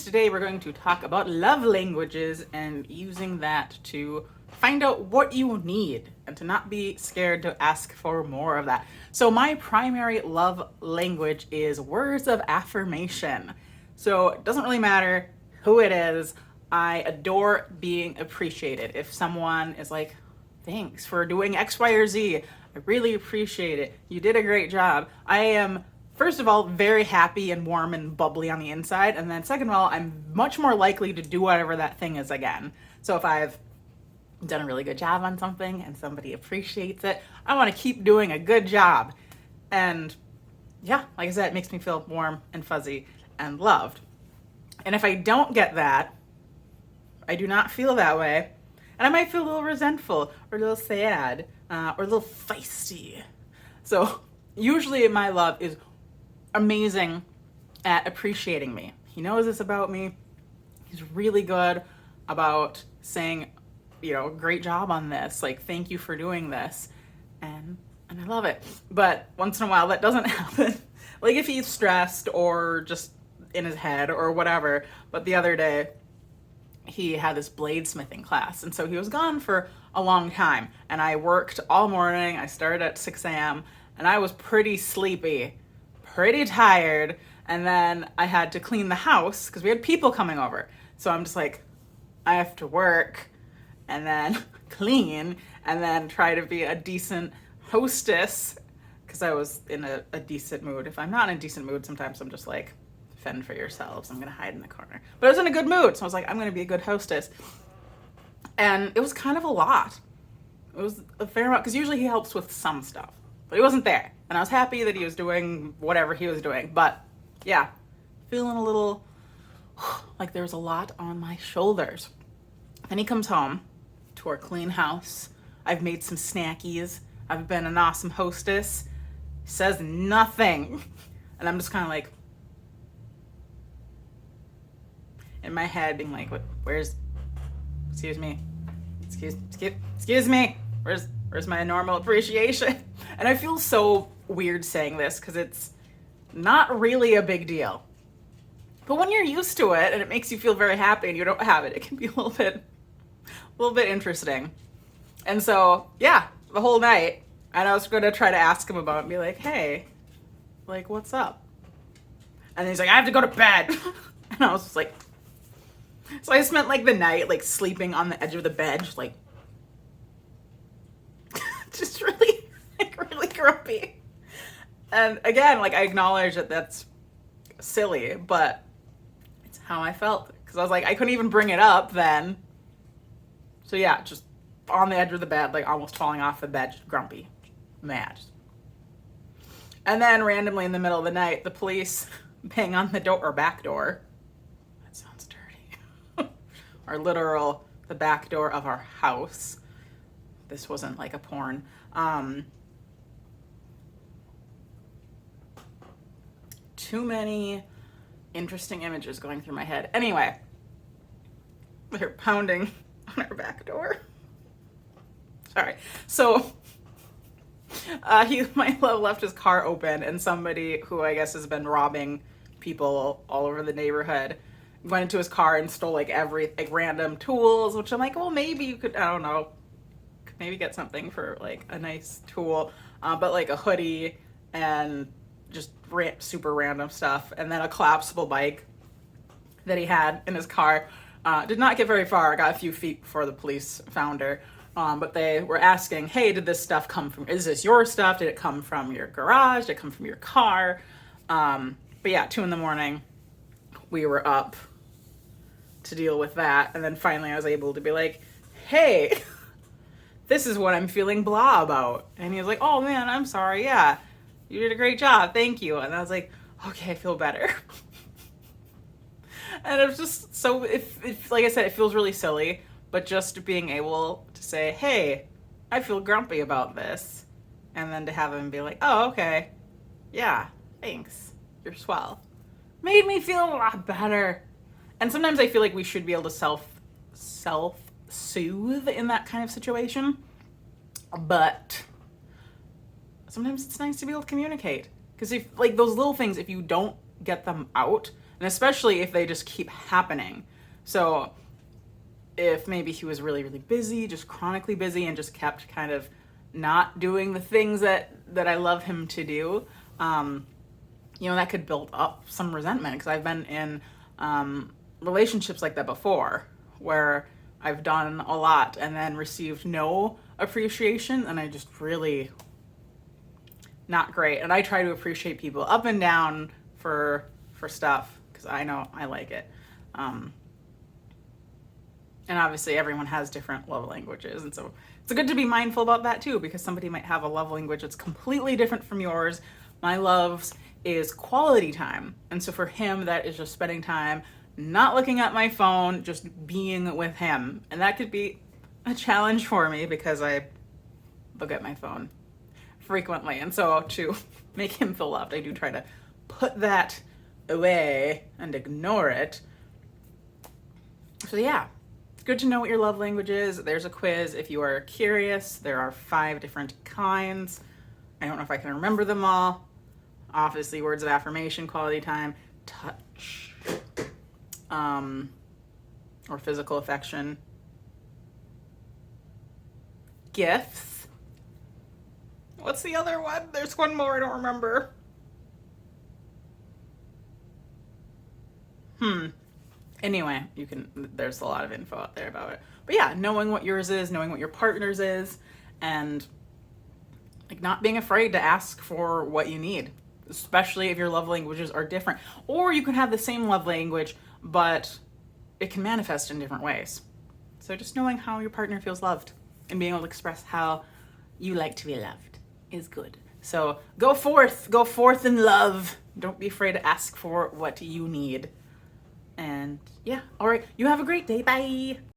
today we're going to talk about love languages and using that to find out what you need and to not be scared to ask for more of that. So my primary love language is words of affirmation. So it doesn't really matter who it is. I adore being appreciated. If someone is like, thanks for doing X, Y, or Z, I really appreciate it. You did a great job. I am, first of all, very happy and warm and bubbly on the inside. And then second of all, I'm much more likely to do whatever that thing is again. So if I've done a really good job on something and somebody appreciates it, I want to keep doing a good job. And yeah, like I said, it makes me feel warm and fuzzy and loved. And if I don't get that, I do not feel that way. And I might feel a little resentful or a little sad or a little feisty. So usually my love is amazing at appreciating me. He knows this about me. He's really good about saying, great job on this. Like, thank you for doing this. And I love it. But once in a while that doesn't happen. Like if he's stressed or just in his head or whatever. But the other day, he had this bladesmithing class, and so he was gone for a long time, and I worked all morning. I started at 6 a.m. and I was pretty sleepy, pretty tired, and then I had to clean the house because we had people coming over. So I'm just like, I have to work and then clean and then try to be a decent hostess because I was in a decent mood. If I'm not in a decent mood, sometimes I'm just like, fend for yourselves. I'm going to hide in the corner. But I was in a good mood. So I was like, I'm going to be a good hostess. And it was kind of a lot. It was a fair amount because usually he helps with some stuff, but he wasn't there. And I was happy that he was doing whatever he was doing. But yeah, feeling a little like there was a lot on my shoulders. Then he comes home to our clean house. I've made some snackies. I've been an awesome hostess. He says nothing. And I'm just kind of like, in my head being like, excuse me, where's my normal appreciation? And I feel so weird saying this because it's not really a big deal. But when you're used to it and it makes you feel very happy and you don't have it, it can be a little bit interesting. And so, yeah, the whole night, and I was going to try to ask him about it and be like, hey, like, what's up? And then he's like, I have to go to bed. And I was just like, so I spent like the night like sleeping on the edge of the bed, just like just really grumpy. And again, like I acknowledge that that's silly, but it's how I felt because I was like I couldn't even bring it up then. So yeah, just on the edge of the bed, like almost falling off the bed, just grumpy, mad. And then randomly in the middle of the night, the police bang on the door or back door. The back door of our house. This wasn't like a porn. Too many interesting images going through my head. Anyway, they're pounding on our back door. Sorry. So he might have left his car open and somebody who I guess has been robbing people all over the neighborhood went into his car and stole like random tools, which I'm like, well, maybe you could, I don't know, could maybe get something for like a nice tool, but like a hoodie and just super random stuff. And then a collapsible bike that he had in his car. Did not get very far. Got a few feet before the police found her. But they were asking, hey, did this stuff come from, is this your stuff? Did it come from your garage? Did it come from your car? But yeah, 2 a.m, we were up to deal with that. And then finally I was able to be like, hey, this is what I'm feeling blah about. And he was like, oh man, I'm sorry. Yeah, you did a great job. Thank you. And I was like, okay, I feel better. And it was just so, if like I said, it feels really silly, but just being able to say, hey, I feel grumpy about this. And then to have him be like, oh, okay. Yeah, thanks. You're swell. Made me feel a lot better. And sometimes I feel like we should be able to self-soothe in that kind of situation. But sometimes it's nice to be able to communicate. Because if like those little things, if you don't get them out, And especially if they just keep happening. So if maybe he was really, really busy, just chronically busy, and just kept kind of not doing the things that I love him to do, that could build up some resentment, because I've been in relationships like that before, where I've done a lot and then received no appreciation, and I just really not great. And I try to appreciate people up and down for stuff, because I know I like it. And obviously everyone has different love languages, and so it's good to be mindful about that too, because somebody might have a love language that's completely different from yours. My loves is quality time, and so for him that is just spending time not looking at my phone, just being with him. And that could be a challenge for me, because I look at my phone frequently, and so to make him feel loved, I do try to put that away and ignore it. So yeah, it's good to know what your love language is. There's a quiz if you are curious. There are 5 different kinds. I don't know if I can remember them all. Obviously, words of affirmation, quality time, touch, or physical affection, gifts. What's the other one? There's one more I don't remember. Anyway, there's a lot of info out there about it. But yeah, knowing what yours is, knowing what your partner's is, and like not being afraid to ask for what you need, especially if your love languages are different. Or you can have the same love language, but it can manifest in different ways. So just knowing how your partner feels loved and being able to express how you like to be loved is good. So go forth in love. Don't be afraid to ask for what you need. And yeah, all right, you have a great day. Bye.